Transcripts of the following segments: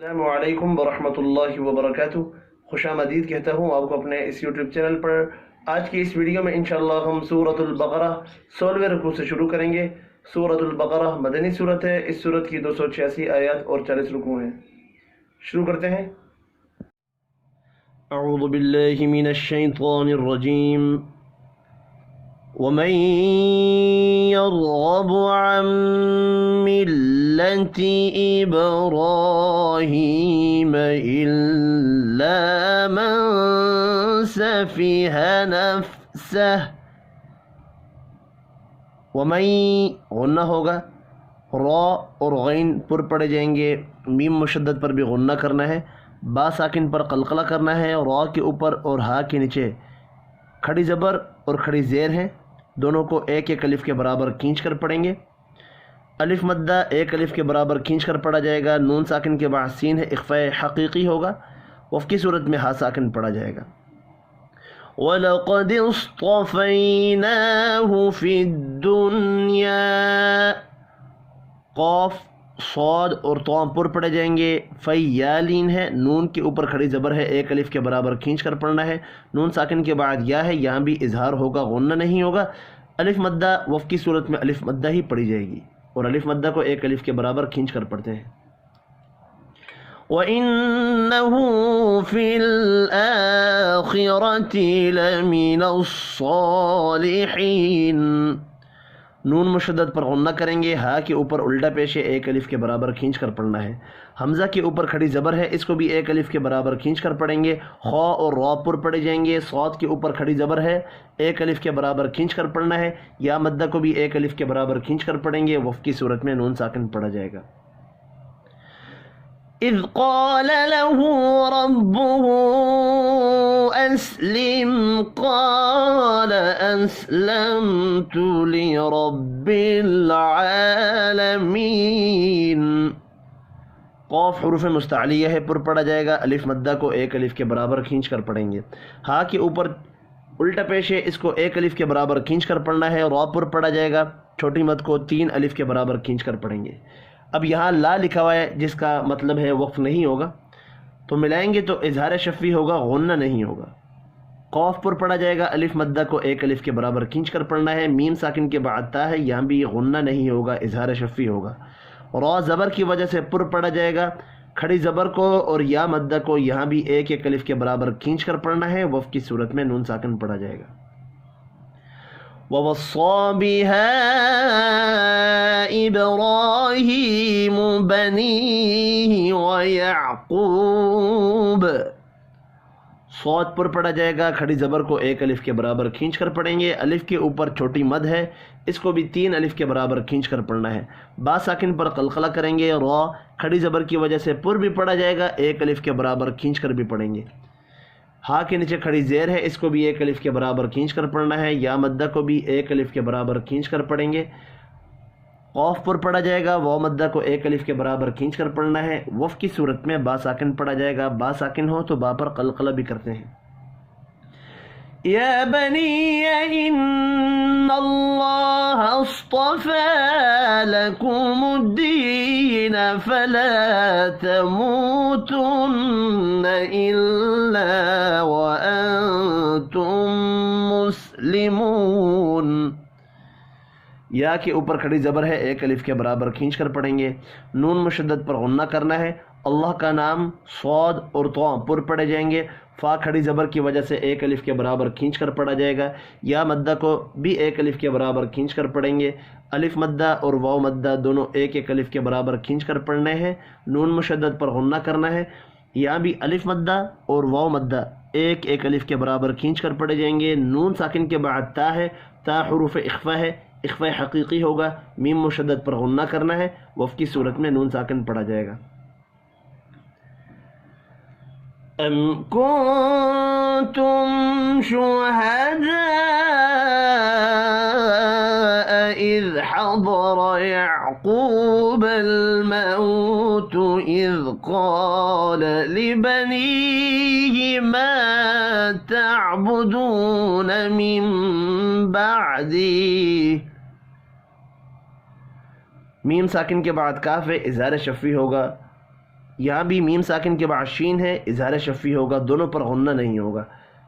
السلام علیکم ورحمۃ اللہ وبرکاتہ۔ خوش آمدید کہتا ہوں آپ کو اپنے اس یوٹیوب چینل پر۔ آج کی اس ویڈیو میں انشاءاللہ ہم سورۃ البقرہ 16ویں رکوع سے شروع کریں گے۔ سورۃ البقرہ مدنی سورت ہے۔ اس سورت کی 286 آیات اور 40 رکوع ہیں۔ شروع کرتے ہیں۔ اعوذ باللہ من الشیطان الرجیم۔ ومن يرغب عن ملة إبراهيم إلا من سفه نفسه ومن غنہ ہوگا، را اور غین پر پڑے جائیں گے، میم مشدد پر بھی غنہ کرنا ہے، با ساکن پر قلقلہ کرنا ہے، را کے اوپر اور ہا کے نیچے کھڑی زبر اور کھڑی زیر ہیں، دونوں کو ایک ایک الف کے برابر کھینچ کر پڑھیں گے۔ الف مدہ ایک الف کے برابر کھینچ کر پڑھا جائے گا، نون ساکن کے بعد سین ہے، اخفاء حقیقی ہوگا، وف کی صورت میں ہا ساکن پڑھا جائے گا۔ وَلَقَدِ اصْطَفَيْنَاهُ فِي الدُّنْيَا، قاف صاد اور طاء پر پڑھے جائیں گے، فیالین ہے، نون کے اوپر کھڑی زبر ہے، ایک الف کے برابر کھینچ کر پڑھنا ہے، نون ساکن کے بعد یا ہے، یہاں بھی اظہار ہوگا، غنہ نہیں ہوگا۔ الف مدہ وف کی صورت میں الف مدہ ہی پڑھی جائے گی، اور الف مدہ کو ایک الف کے برابر کھینچ کر پڑھتے ہیں۔ وَإِنَّهُ فِي الْآخِرَةِ لَمِنَ الصَّالِحِينَ، نون مشدد پر غنہ کریں گے، ہا کے اوپر الٹا پیش ہے، ایک الف کے برابر کھینچ کر پڑھنا ہے۔ حمزہ کے اوپر کھڑی زبر ہے، اس کو بھی ایک الف کے برابر کھینچ کر پڑھیں گے، خا اور را پر پڑھے جائیں گے، صاد کے اوپر کھڑی زبر ہے، ایک الف کے برابر کھینچ کر پڑھنا ہے، یا مدہ کو بھی ایک الف کے برابر کھینچ کر پڑھیں گے، وف کی صورت میں نون ساکن پڑھا جائے گا۔ اذ قال له ربه اسلم قال اسلمت لرب العالمین، قاف حروف مستعلیہ ہے، پر پڑھا جائے گا، الف مدہ کو ایک الف کے برابر کھینچ کر پڑھیں گے، ہا کے اوپر الٹا پیش ہے، اس کو ایک الف کے برابر کھینچ کر پڑھنا ہے، را پر پڑھا جائے گا، چھوٹی مد کو تین الف کے برابر کھینچ کر پڑھیں گے۔ اب یہاں لا لکھا ہوا ہے جس کا مطلب ہے وقف نہیں ہوگا، تو ملائیں گے تو اظہار شفوی ہوگا، غنہ نہیں ہوگا۔ قاف پر پڑھا جائے گا، الف مدہ کو ایک الف کے برابر کھینچ کر پڑھنا ہے، میم ساکن کے بعد تا ہے، یہاں بھی غنہ نہیں ہوگا، اظہار شفوی ہوگا۔ را زبر کی وجہ سے پر پڑھا جائے گا، کھڑی زبر کو اور یا مدہ کو یہاں بھی ایک ایک الف کے برابر کھینچ کر پڑھنا ہے، وف کی صورت میں نون ساکن پڑھا جائے گا۔ وَوَصَّى بِهَا إِبْرَاهِيمُ بَنِيهِ وَيَعْقُوبُ، صاد پر پڑھا جائے گا، کھڑی زبر کو ایک الف کے برابر کھینچ کر پڑھیں گے، الف کے اوپر چھوٹی مد ہے، اس کو بھی تین الف کے برابر کھینچ کر پڑھنا ہے، با ساکن پر قلقلہ کریں گے، را کھڑی زبر کی وجہ سے پر بھی پڑھا جائے گا، ایک الف کے برابر کھینچ کر بھی پڑھیں گے، ہا کے نیچے کھڑی زیر ہے، اس کو بھی ایک الف کے برابر کھینچ کر پڑھنا ہے، یا مدہ کو بھی ایک الف کے برابر کھینچ کر پڑھیں گے، قاف پر پڑھا جائے گا، واو مدہ کو ایک الف کے برابر کھینچ کر پڑھنا ہے، وف کی صورت میں با ساکن پڑھا جائے گا، با ساکن ہو تو با پر قلقلہ بھی کرتے ہیں۔ یا بنی ان اللہ اصطفى لکم الدین فلا تموتن الا وانتم مسلمون، یا کے اوپر کھڑی زبر ہے، ایک الف کے برابر کھینچ کر پڑھیں گے، نون مشدد پر غنہ کرنا ہے، اللہ کا نام صاد اور طاء پر پڑھے جائیں گے، فا کھڑی زبر کی وجہ سے ایک الف کے برابر کھینچ کر پڑھا جائے گا، یا مدہ کو بھی ایک الف کے برابر کھینچ کر پڑھیں گے، الف مدہ اور واو مدہ دونوں ایک ایک الف کے برابر کھینچ کر پڑھنے ہیں، نون مشدد پر غنہ کرنا ہے، یہاں بھی الف مدہ اور واو مدہ ایک ایک الف کے برابر کھینچ کر پڑھے جائیں گے، نون ساکن کے بعد تا ہے، تا حروف اخفاء ہے، اخفاء حقیقی ہوگا، میم مشدد پر غنہ کرنا ہے، وف کی صورت میں نون ساکن پڑھا جائے گا۔ ام کنتم شہداء اذ حضر یعقوب الموت اذ قال لبنیہ ما تعبدون من بعدی، میم ساکن کے بعد کاف ہے، اظہار شفوی ہوگا، یہاں بھی میم ساکن کے بعد شین ہے، اظہار شفی ہوگا، دونوں پر غنہ نہیں ہوگا۔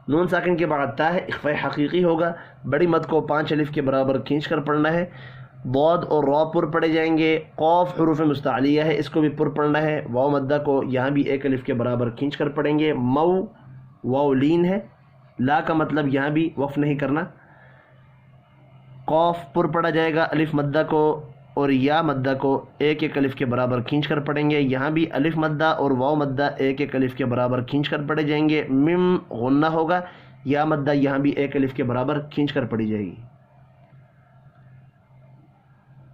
نون ساکن کے بعد تا ہے، اخفاء حقیقی ہوگا، بڑی مد کو 5 الف کے برابر کھینچ کر پڑھنا ہے۔ ضاد اور را پر پڑھے جائیں گے۔ قاف حروف مستعلیہ ہے، اس کو بھی پر پڑھنا ہے۔ واو مدہ کو یہاں بھی 1 الف کے برابر کھینچ کر پڑھیں گے۔ مو واو لین ہے، لا کا مطلب یہاں بھی وقف نہیں کرنا۔ قاف پر پڑھا جائے گا الف مدہ کو، اور یا مدہ کو 1 الف کے برابر کھینچ کر پڑھیں گے۔ یہاں بھی الف مدہ اور واو مدہ 1 الف کے برابر کھینچ کر پڑھے جائیں گے۔ مم غنہ ہوگا، یا مدہ یہاں بھی 1 الف کے برابر کھینچ کر پڑھی جائے گی۔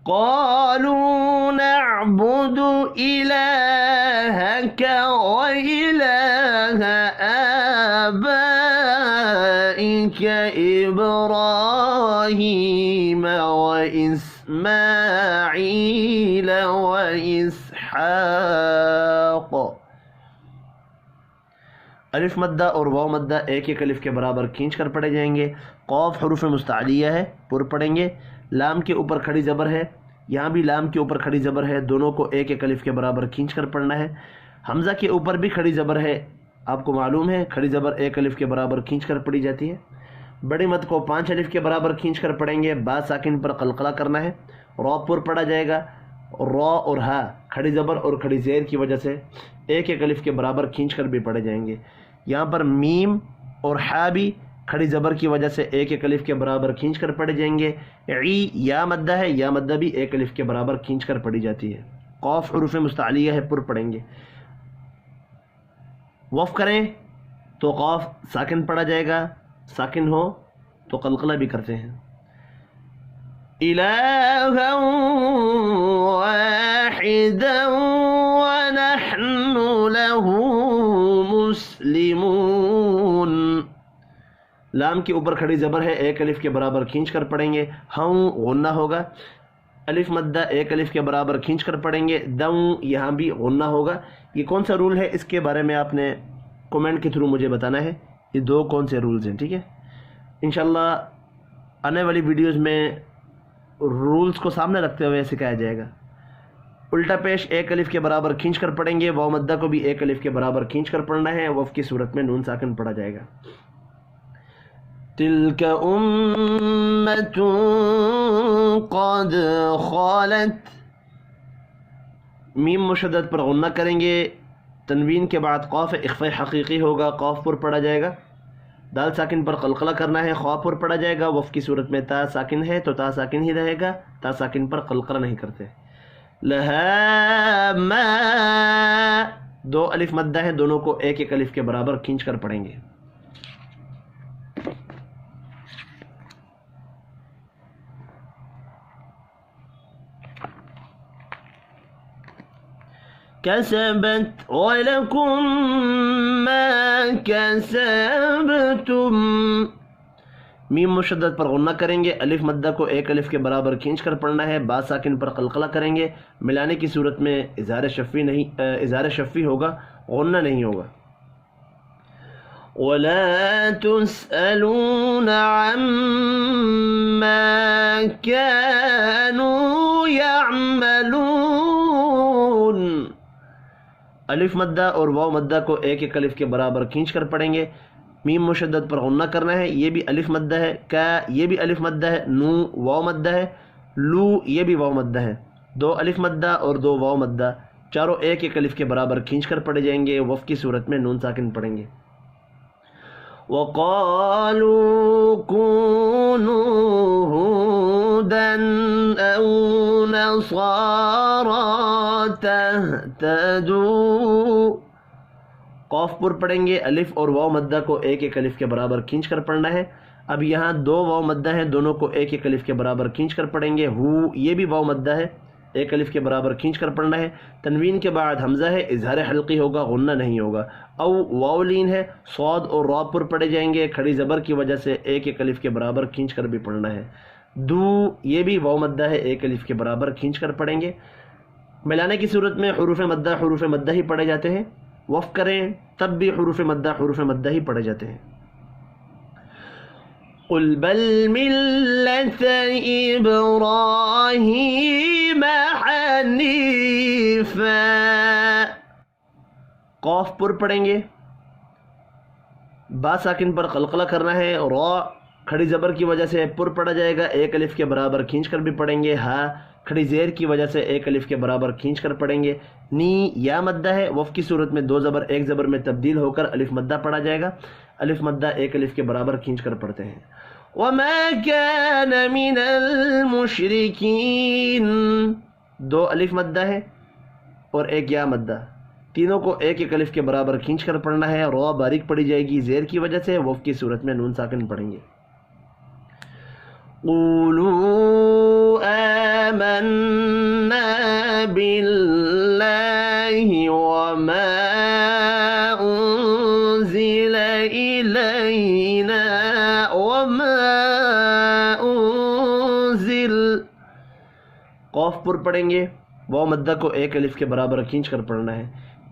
قالوا نعبد إلهك وإله آبائك إبراهيم وإسماعيل وإسحاق۔ الف مدہ اور واو مدہ 1 الف کے برابر کھینچ کر پڑھے جائیں گے۔ قاف حروف مستعلیہ ہے، پر پڑھیں گے۔ لام کے اوپر کھڑی زبر ہے، یہاں بھی لام کے اوپر کھڑی زبر ہے، دونوں کو 1 الف کے برابر کھینچ کر پڑھنا ہے۔ حمزہ کے اوپر بھی کھڑی زبر ہے، آپ کو معلوم ہے کھڑی زبر 1 الف کے برابر کھینچ کر پڑھی جاتی ہے۔ بڑی مد کو 5 الف کے برابر کھینچ کر پڑھیں گے۔ با ساکن پر قلقلہ کرنا ہے۔ را پر پڑھا جائے گا، را اور ہا کھڑی زبر اور کھڑی زیر کی وجہ سے 1 الف کے برابر کھینچ کر بھی پڑھے جائیں گے۔ یہاں پر میم اور ہا بھی کھڑی زبر کی وجہ سے 1 الف کے برابر کھینچ کر پڑھے جائیں گے۔ عی یا مدہ ہے، یا مدہ بھی 1 الف کے برابر کھینچ کر پڑھی جاتی ہے۔ قاف حروف مستعلیہ ہے، پر پڑھیں گے۔ وقف کریں تو قاف ساکن پڑھا جائے گا، ساکن ہو تو قلقلہ بھی کرتے ہیں۔ الہا واحدا ونحن له مسلمون۔ لام کے اوپر کھڑی زبر ہے، 1 الف کے برابر کھینچ کر پڑھیں گے۔ ہوں غنہ ہوگا، الف مدہ 1 الف کے برابر کھینچ کر پڑھیں گے۔ دوں یہاں بھی غنہ ہوگا۔ یہ کون سا رول ہے، اس کے بارے میں آپ نے کومنٹ کے تھرو مجھے بتانا ہے، یہ 2 کون سے رولز ہیں، ٹھیک ہے؟ انشاءاللہ آنے والی ویڈیوز میں رولز کو سامنے رکھتے ہوئے سکھایا جائے گا۔ الٹا پیش 1 الف کے برابر کھینچ کر پڑھیں گے۔ واو مدہ کو بھی 1 الف کے برابر کھینچ کر پڑھنا ہے۔ وقف کی صورت میں نون ساکن پڑھا جائے گا۔ تلک امۃ قد خالت، میم مشدد پر غنہ کریں گے۔ تنوین کے بعد قاف اخفاء حقیقی ہوگا، قاف پر پڑھا جائے گا۔ دال ساکن پر قلقلہ کرنا ہے، خواہ پر پڑھا جائے گا۔ وقف کی صورت میں تا ساکن ہے تو تا ساکن ہی رہے گا، تا ساکن پر قلقلہ نہیں کرتے۔ لہا ما 2 الف مدہ ہے، دونوں کو 1 الف کے برابر کھینچ کر پڑھیں گے۔ کسبت وَلَكُمْ مَا کسبتم۔ میم مشدد پر غنہ کریں گے، الف مدہ کو 1 الف کے برابر کھینچ کر پڑھنا ہے۔ با ساکن پر قلقلہ کریں گے۔ ملانے کی صورت میں اظہار شفی ہوگا، غنہ نہیں ہوگا۔ وَلَا تُسْأَلُونَ عَمَّا كَانُوا يَعْمَلُونَ۔ الف مدہ اور واو مدہ کو 1 الف کے برابر کھینچ کر پڑھیں گے۔ میم مشدد پر غنہ کرنا ہے، یہ بھی الف مدہ ہے۔ کا یہ بھی الف مدہ ہے۔ نو واو مدہ ہے۔ لو یہ بھی واو مدہ ہے۔ 2 الف مدہ اور 2 واو مدہ، چاروں 1 الف کے برابر کھینچ کر پڑھے جائیں گے۔ وقف کی صورت میں نون ساکن پڑھیں گے۔ وَقَالُوا كُونُوا هُودًا أَوْ نَصَارَىٰ تَهْتَدُوا۔ قاف پر پڑھیں گے، الف اور واو مدہ کو 1 الف کے برابر کھینچ کر پڑھنا ہے۔ اب یہاں 2 واو مدہ ہیں، دونوں کو 1 الف کے برابر کھینچ کر پڑھیں گے۔ ہو یہ بھی واو مدہ ہے، 1 الف کے برابر کھینچ کر پڑھنا ہے۔ تنوین کے بعد حمزہ ہے، اظہار حلقی ہوگا، غنہ نہیں ہوگا۔ او واو لین ہے، صاد اور را پر پڑھے جائیں گے، کھڑی زبر کی وجہ سے 1 الف کے برابر کھینچ کر بھی پڑھنا ہے۔ دو یہ بھی واو مدہ ہے، 1 الف کے برابر کھینچ کر پڑھیں گے۔ ملانے کی صورت میں حروف مدہ ہی پڑھے جاتے ہیں۔ وقف کریں تب بھی حروف مدہ ہی پڑھے جاتے ہیں۔ قل بل ملة إبراهيم حنيفا۔ قوف پر پڑھیں گے، با ساکن پر قلقلہ کرنا ہے، را کھڑی زبر کی وجہ سے پر پڑھا جائے گا، ایک الف کے برابر کھینچ کر بھی پڑھیں گے، ہا کھڑی زیر کی وجہ سے ایک الف کے برابر کھینچ کر پڑھیں گے، نی یا مدہ ہے، وف کی صورت میں دو زبر ایک زبر میں تبدیل ہو کر الف مدہ پڑھا جائے گا، الف مدہ ایک الف کے برابر کھینچ کر پڑھتے ہیں۔ وَمَا كَانَ مِنَ الْمُشْرِكِينَ، دو الف مدہ ہے اور ایک یا مدہ، تینوں کو ایک ایک الف کے برابر کھینچ کر پڑھنا ہے، را باریک پڑھی جائے گی زیر کی وجہ سے، وف کی صورت میں نون ساکن پڑھیں گے۔ قولوا آمنا بالله وما أنزل إلينا وما أنزل، قوف پر پڑھیں گے، واو مدہ کو ایک الف کے برابر کھینچ کر پڑھنا ہے،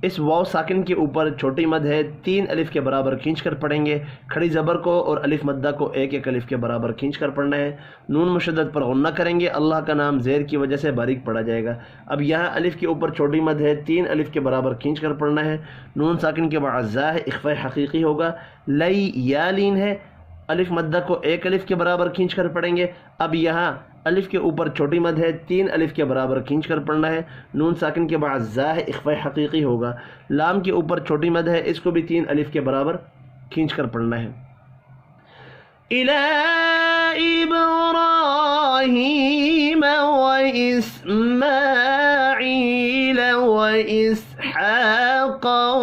اس واو ساکن کے اوپر چھوٹی مد ہے، تین الف کے برابر کھینچ کر پڑھیں گے، کھڑی زبر کو اور الف مدہ کو ایک ایک الف کے برابر کھینچ کر پڑھنا ہے، نون مشدد پر غنہ کریں گے، اللہ کا نام زیر کی وجہ سے باریک پڑھا جائے گا۔ اب یہاں الف کے اوپر چھوٹی مد ہے، تین الف کے برابر کھینچ کر پڑھنا ہے، نون ساکن کے بعد زا ہے، اخفاء حقیقی ہوگا، لئی یا لین ہے، الف مدہ کو ایک الف کے برابر کھینچ کر پڑھیں گے، اب یہاں الف کے اوپر چھوٹی مد ہے، تین الف کے برابر کھینچ کر پڑھنا ہے، نون ساکن کے بعد زا ہے، اخفاء حقیقی ہوگا، لام کے اوپر چھوٹی مد ہے، اس کو بھی تین الف کے برابر کھینچ کر پڑھنا ہے۔ إِلَىٰ إِبْرَاهِيمَ وَإِسْمَاعِيلَ وَإِسْحَاقَ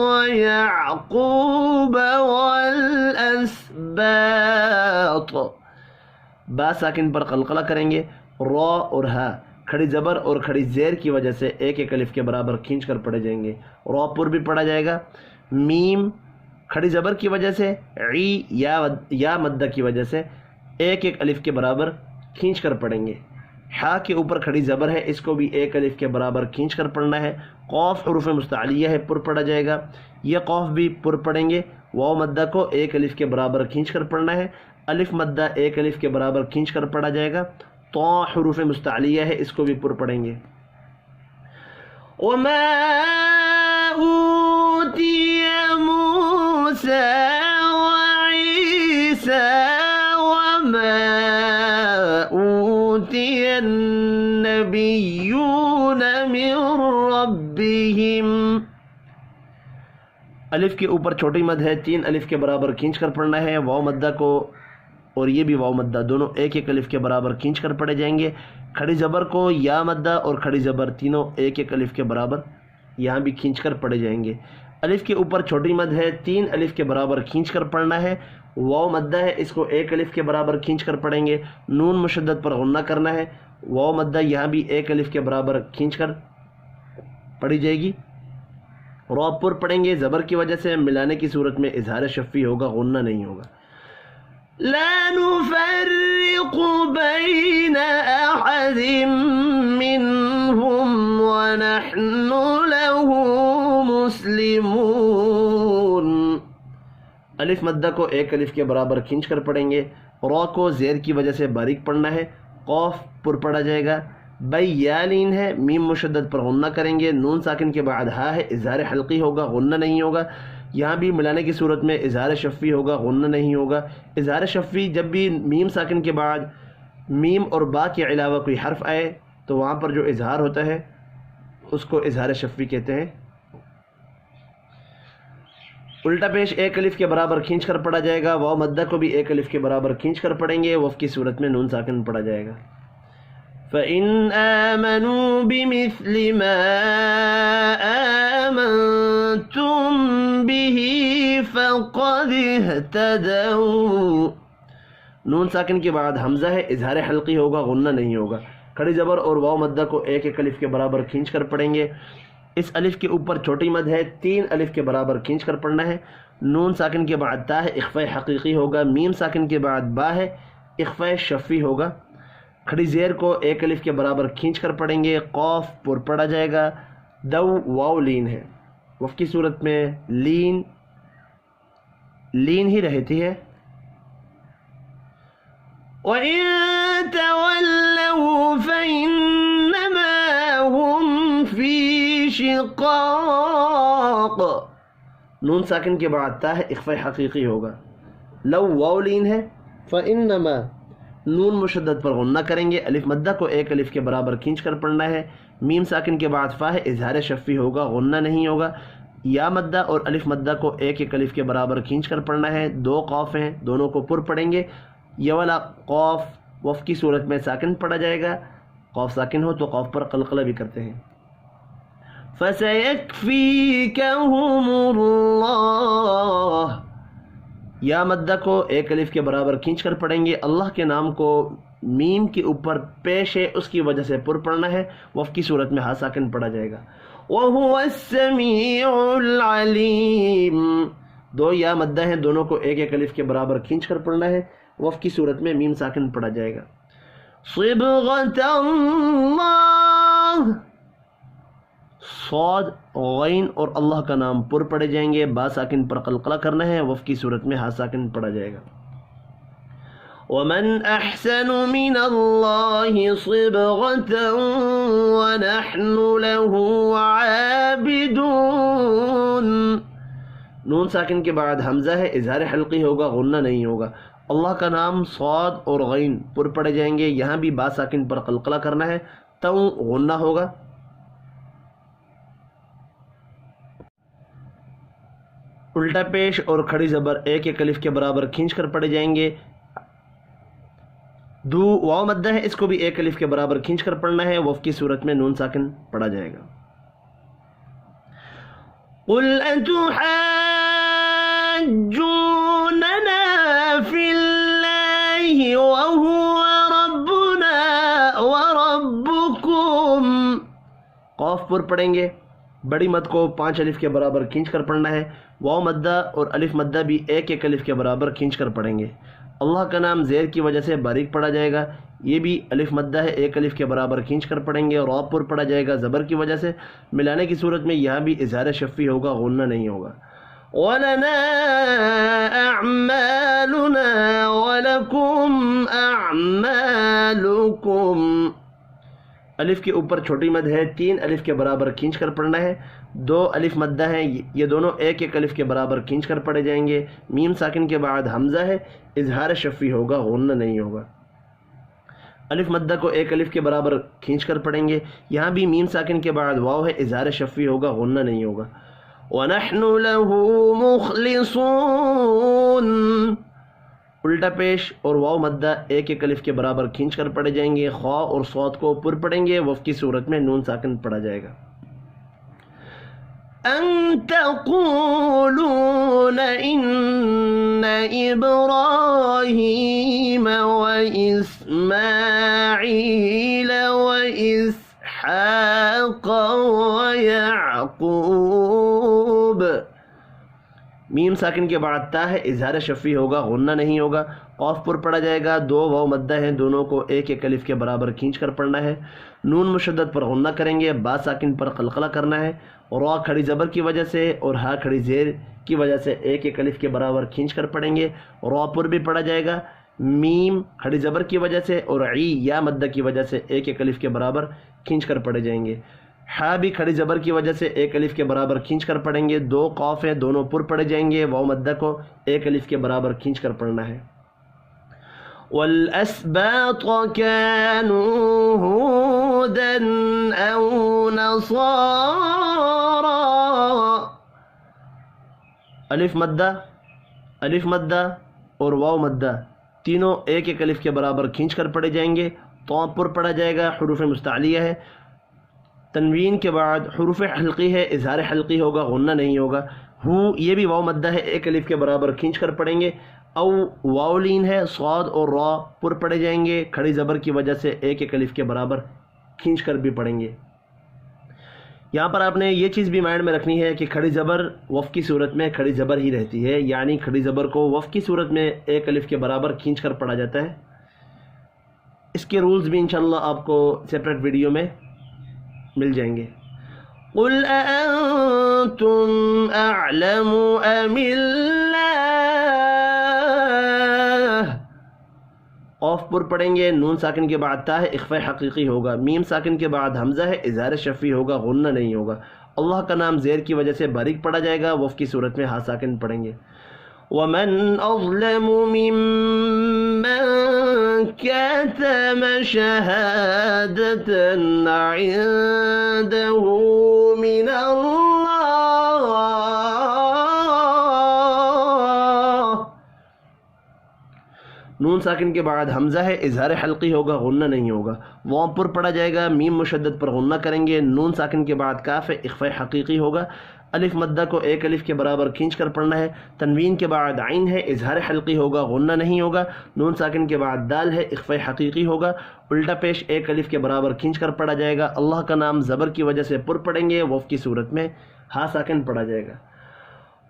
وَيَعْقُوبَ وَالْأَسْبَاطِ، با ساکن پر قلقلہ کریں گے، را اور ہا کھڑی زبر اور کھڑی زیر کی وجہ سے ایک ایک الف کے برابر کھینچ کر پڑھے جائیں گے، را پر بھی پڑھا جائے گا، میم کھڑی زبر کی وجہ سے، عی یا مدہ کی وجہ سے ایک ایک الف کے برابر کھینچ کر پڑھیں گے، ہا کے اوپر کھڑی زبر ہے، اس کو بھی ایک الف کے برابر کھینچ کر پڑھنا ہے، قوف حروف مستعلیہ ہے، پر پڑھا جائے گا، یہ قوف بھی پر پڑھیں گے، واو مدہ کو ایک الف کے برابر کھینچ کر پڑھنا ہے، الف مدہ ایک الف کے برابر کھینچ کر پڑھا جائے گا، تو حروف مستعلیہ ہے، اس کو بھی پر پڑھیں گے۔ وَمَا أُوتِيَ مُوسَى وَعِيسَى وَمَا أُوتِيَ النَّبِيُّونَ مِن رَّبِّهِمْ، الف کے اوپر چھوٹی مد ہے، تین الف کے برابر کھینچ کر پڑھنا ہے، واو مدہ کو اور یہ بھی واو مدہ دونوں ایک ایک الف کے برابر کھینچ کر پڑھے جائیں گے، کھڑی زبر کو یا مدہ اور کھڑی زبر تینوں ایک ایک الف کے برابر یہاں بھی کھینچ کر پڑھے جائیں گے، الف کے اوپر چھوٹی مد ہے، تین الف کے برابر کھینچ کر پڑھنا ہے، واو مدہ ہے، اس کو ایک الف کے برابر کھینچ کر پڑھیں گے، نون مشدد پر غنہ کرنا ہے، واو مدہ یہاں بھی ایک الف کے برابر کھینچ کر پڑھی جائے گی، را پر پڑھیں گے، زبر کی وجہ سے ملانے کی صورت میں اظہار شفی ہوگا، غنہ نہیں ہوگا۔ لا نفرق بين أحد منهم ونحن له مسلمون، الف مدہ کو ایک الف کے برابر کھینچ کر پڑھیں گے، را کو زیر کی وجہ سے باریک پڑھنا ہے، قوف پر پڑھا جائے گا، بئی یا لین ہے، میم مشدد پر غنہ کریں گے، نون ساکن کے بعد ہا ہے، اظہار حلقی ہوگا، غنہ نہیں ہوگا، یہاں بھی ملانے کی صورت میں اظہار شفی ہوگا، غنہ نہیں ہوگا۔ اظہار شفی جب بھی میم ساکن کے بعد میم اور با کے علاوہ کوئی حرف آئے تو وہاں پر جو اظہار ہوتا ہے اس کو اظہار شفی کہتے ہیں۔ الٹا پیش ایک الف کے برابر کھینچ کر پڑھا جائے گا، واو مدہ کو بھی ایک الف کے برابر کھینچ کر پڑھیں گے، وف کی صورت میں نون ساکن پڑھا جائے گا۔ فَإِنْ آمَنُوا بِمِثْلِ مَا آمَنْتُمْ بِهِ فَقَدِ اهْتَدَوْا، نون ساکن کے بعد حمزہ ہے، اظہار حلقی ہوگا، غنہ نہیں ہوگا، کھڑی زبر اور واو مدہ کو ایک ایک الف کے برابر کھینچ کر پڑھیں گے، اس الف کے اوپر چھوٹی مد ہے، تین الف کے برابر کھینچ کر پڑھنا ہے، نون ساکن کے بعد تا ہے، اخفاء حقیقی ہوگا، میم ساکن کے بعد با ہے، اخفاء شفی ہوگا، کھڑی زیر کو ایک الف کے برابر کھینچ کر پڑھیں گے، قوف پر پڑھا جائے گا، دو واو لین ہے، وف کی صورت میں لین ہی رہتی ہے۔ وَإِن تَوَلَّوْا فَإِنَّمَا هُمْ فِي شِقَاقٍ، نون ساکن کے بعد تا ہے اخفاء حقیقی ہوگا. لو واو لین ہے فإنما نون مشدد پر غنہ کریں گے. الف مدہ کو ایک الف کے برابر کھینچ کر پڑھنا ہے. میم ساکن کے بعد فا ہے اظہار شفی ہوگا, غنہ نہیں ہوگا. یا مدہ اور الف مدہ کو ایک ایک الف کے برابر کھینچ کر پڑھنا ہے. دو قاف ہیں, دونوں کو پر پڑھیں گے. یہ والا قاف وف کی صورت میں ساکن پڑھا جائے گا. قاف ساکن ہو تو قاف پر قلقلہ بھی کرتے ہیں. فَسَيَكْفِيكَهُمُ اللَّهُ, یا مدہ کو ایک الف کے برابر کھینچ کر پڑھیں گے. اللہ کے نام کو میم کے اوپر پیش ہے, اس کی وجہ سے پر پڑھنا ہے. وف کی صورت میں ہا ساکن پڑھا جائے گا. وَهُوَ السَّمِيعُ الْعَلِيمُ, دو یا مدہ ہیں, دونوں کو ایک ایک الف کے برابر کھینچ کر پڑھنا ہے. وف کی صورت میں میم ساکن پڑھا جائے گا. صِبْغَةَ اللَّهِ, صاد غین اور اللہ کا نام پر پڑھے جائیں گے. با ساکن پر قلقلہ کرنا ہے. وف کی صورت میں ہا ساکن پڑھا جائے گا. وَمَنْ أَحْسَنُ مِنَ اللَّهِ صِبْغَةً وَنَحْنُ لَهُ عَابِدُونَ, نون ساکن کے بعد حمزہ ہے, اظہار حلقی ہوگا, غنہ نہیں ہوگا. اللہ کا نام صاد اور غین پر پڑھے جائیں گے. یہاں بھی با ساکن پر قلقلہ کرنا ہے. تو غنہ ہوگا. الٹا پیش اور کھڑی زبر ایک ایک الف کے برابر کھینچ کر پڑھے جائیں گے. دو واو مدہ ہے, اس کو بھی ایک الف کے برابر کھینچ کر پڑھنا ہے. وف کی صورت میں نون ساکن پڑھا جائے گا. قُلْ أَتُحَاجُّونَنَا فِي اللَّهِ وَهُوَ رَبُّنَا وَرَبُّكُمْ, قاف پر پڑھیں گے. بڑی مد کو 5 الف کے برابر کھینچ کر پڑھنا ہے. واو مدہ اور الف مدہ بھی ایک ایک الف کے برابر کھینچ کر پڑھیں گے. اللہ کا نام زیر کی وجہ سے باریک پڑھا جائے گا. یہ بھی الف مدہ ہے, ایک الف کے برابر کھینچ کر پڑھیں گے. اور پر پڑھا جائے گا زبر کی وجہ سے. ملانے کی صورت میں یہاں بھی اظہار شفی ہوگا, غنہ نہیں ہوگا. وَلَنَا أَعْمَالُنَا وَلَكُمْ أَعْمَالُكُمْ, الف کے اوپر چھوٹی مد ہے, 3 الف کے برابر کھینچ کر پڑھنا ہے. 2 الف مدہ ہیں, یہ دونوں ایک ایک الف کے برابر کھینچ کر پڑھے جائیں گے. میم ساکن کے بعد حمزہ ہے, اظہار شفی ہوگا, غنہ نہیں ہوگا. الف مدہ کو ایک الف کے برابر کھینچ کر پڑھیں گے. یہاں بھی میم ساکن کے بعد واو ہے, اظہار شفی ہوگا, غنہ نہیں ہوگا. وَنَحْنُ لَهُ مُخْلِصُونَ, الٹا پیش اور واو مدہ ایک ایک الف کے برابر کھینچ کر پڑھے جائیں گے. خواہ اور صاد کو پر پڑھیں گے. وف کی صورت میں نون ساکن پڑھا جائے گا. أَن تَقُولُونَ إِنَّ إِبْرَاهِيمَ وَإِسْمَاعِيلَ وَإِسْحَاقَ وَيَعْقُوبَ, میم ساکن کے بعد تا ہے, اظہار شفی ہوگا, غنہ نہیں ہوگا. قاف پر پڑھا جائے گا. 2 واو مدہ ہیں, دونوں کو ایک ایک الف کے برابر کھینچ کر پڑھنا ہے. نون مشدد پر غنہ کریں گے. با ساکن پر قلقلہ کرنا ہے. را کھڑی زبر کی وجہ سے اور ہا کھڑی زیر کی وجہ سے ایک ایک الف کے برابر کھینچ کر پڑھیں گے. را پر بھی پڑھا جائے گا. میم کھڑی زبر کی وجہ سے اور عی یا مدہ کی وجہ سے ایک ایک الف کے برابر کھینچ کر پڑھے جائیں گے. ہا بھی کھڑی زبر کی وجہ سے ایک الف کے برابر کھینچ کر پڑھیں گے. 2 قاف ہیں, دونوں پر پڑھے جائیں گے. واو مدہ کو ایک الف کے برابر کھینچ کر پڑھنا ہے. وَالْأَسْبَاطَ كَانُوا هُودًا أَوْ نَصَارَى, الف مدہ اور واو مدہ تینوں ایک ایک الف کے برابر کھینچ کر پڑھے جائیں گے. تو پر پڑھا جائے گا. حروف مستعلیہ ہے. تنوین کے بعد حروف حلقی ہے, اظہار حلقی ہوگا, غنہ نہیں ہوگا. ہو یہ بھی واو مدہ ہے, ایک الف کے برابر کھینچ کر پڑھیں گے. او واو لین ہے, صاد اور را پر پڑھے جائیں گے. کھڑی زبر کی وجہ سے ایک ایک الف کے برابر کھینچ کر بھی پڑھیں گے. یہاں پر آپ نے یہ چیز بھی مائنڈ میں رکھنی ہے کہ کھڑی زبر وف کی صورت میں کھڑی زبر ہی رہتی ہے, یعنی کھڑی زبر کو وف کی صورت میں ایک الف کے برابر کھینچ کر پڑھا جاتا ہے. اس کے رولز بھی انشاءاللہ آپ کو سیپریٹ ویڈیو میں مل جائیں گے. قُلْ أَأَنْتُمْ أَعْلَمُ أَمِ اللَّهُ, قاف پر پڑھیں گے. نون ساکن کے بعد تا ہے, اخفاء حقیقی ہوگا. میم ساکن کے بعد حمزہ ہے, اظہار شفی ہوگا, غنہ نہیں ہوگا. اللہ کا نام زیر کی وجہ سے باریک پڑھا جائے گا، وف کی صورت میں ہا ساکن پڑھیں گے۔ وَمَنْ أَظْلَمُ مِمَّنْ كَتَمَ شَهَادَةً عِنْدَهُ مِنَ اللَّهِ۔ نون ساکن کے بعد حمزہ ہے، اظہار حلقی ہوگا، غنہ نہیں ہوگا۔ وام پر پڑھا جائے گا، میم مشدد پر غنہ کریں گے۔ نون ساکن کے بعد کاف ہے، اخفاء حقیقی ہوگا۔ الف مدہ کو ایک الف کے برابر کھینچ کر پڑھنا ہے۔ تنوین کے بعد عین ہے، اظہار حلقی ہوگا، غنہ نہیں ہوگا۔ نون ساکن کے بعد دال ہے، اخفاء حقیقی ہوگا۔ الٹا پیش ایک الف کے برابر کھینچ کر پڑھا جائے گا۔ اللہ کا نام زبر کی وجہ سے پر پڑھیں گے، وف کی صورت میں ہا ساکن پڑھا جائے گا۔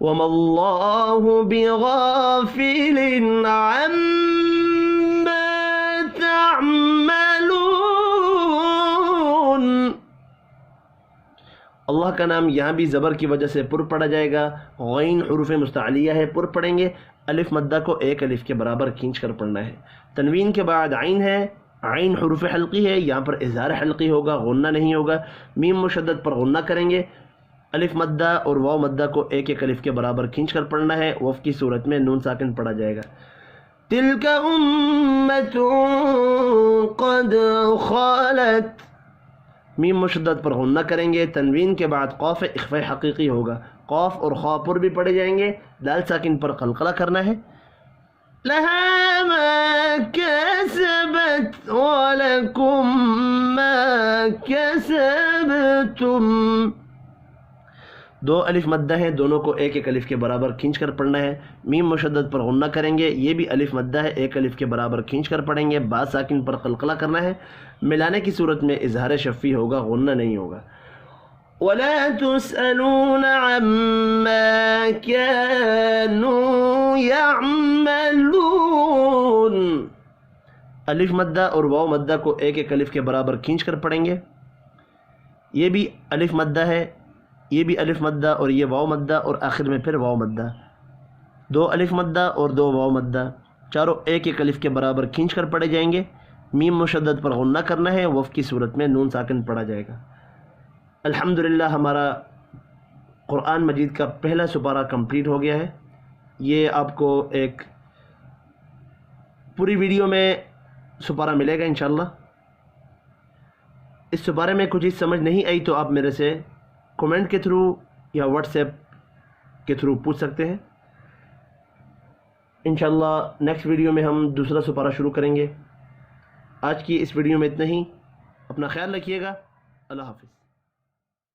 وَمَا اللَّهُ بِغَافِلٍ عَمَّا تَعْمَلُونَ۔ اللہ کا نام یہاں بھی زبر کی وجہ سے پر پڑھا جائے گا۔ غین حروف مستعلیہ ہے، پر پڑھیں گے۔ الف مدہ کو ایک الف کے برابر کھینچ کر پڑھنا ہے۔ تنوین کے بعد عین ہے، عین حروف حلقی ہے، یہاں پر اظہار حلقی ہوگا، غنہ نہیں ہوگا۔ میم مشدد پر غنہ کریں گے۔ الف مدہ اور واو مدہ کو ایک ایک الف کے برابر کھینچ کر پڑھنا ہے، وف کی صورت میں نون ساکن پڑھا جائے گا۔ تلک امۃ قد خلت، میم مشدد پر غنہ کریں گے۔ تنوین کے بعد قاف اخفاء حقیقی ہوگا، قاف اور خا پر بھی پڑھے جائیں گے۔ دال ساکن پر قلقلہ کرنا ہے۔ لہا ما کسبت ولکم ما کسبتم، دو الف مدہ ہیں، دونوں کو ایک ایک الف کے برابر کھینچ کر پڑھنا ہے۔ میم مشدد پر غنہ کریں گے، یہ بھی الف مدہ ہے، ایک الف کے برابر کھینچ کر پڑھیں گے۔ با ساکن پر قلقلہ کرنا ہے۔ ملانے کی صورت میں اظہار شفی ہوگا، غنہ نہیں ہوگا۔ وَلَا تُسْأَلُونَ عَمَّا كَانُوا يَعْمَلُونَ، الف مدہ اور واو مدہ کو ایک ایک الف کے برابر کھینچ کر پڑھیں گے۔ یہ بھی الف مدہ ہے، یہ بھی الف مدہ اور یہ واو مدہ اور آخر میں پھر واو مدہ، دو الف مدہ اور دو واو مدہ، چاروں ایک ایک الف کے برابر کھینچ کر پڑھے جائیں گے۔ میم مشدد پر غنہ کرنا ہے، وف کی صورت میں نون ساکن پڑھا جائے گا۔ الحمدللہ ہمارا قرآن مجید کا پہلا سپارہ کمپلیٹ ہو گیا ہے۔ یہ آپ کو ایک پوری ویڈیو میں سپارہ ملے گا انشاءاللہ۔ اس سپارے میں کچھ چیز سمجھ نہیں آئی تو آپ میرے سے کومنٹ کے تھرو یا واٹس ایپ کے تھرو پوچھ سکتے ہیں۔ انشاءاللہ نیکسٹ ویڈیو میں ہم دوسرا سپارہ شروع کریں گے۔ آج کی اس ویڈیو میں اتنا ہی، اپنا خیال رکھیے گا، اللہ حافظ۔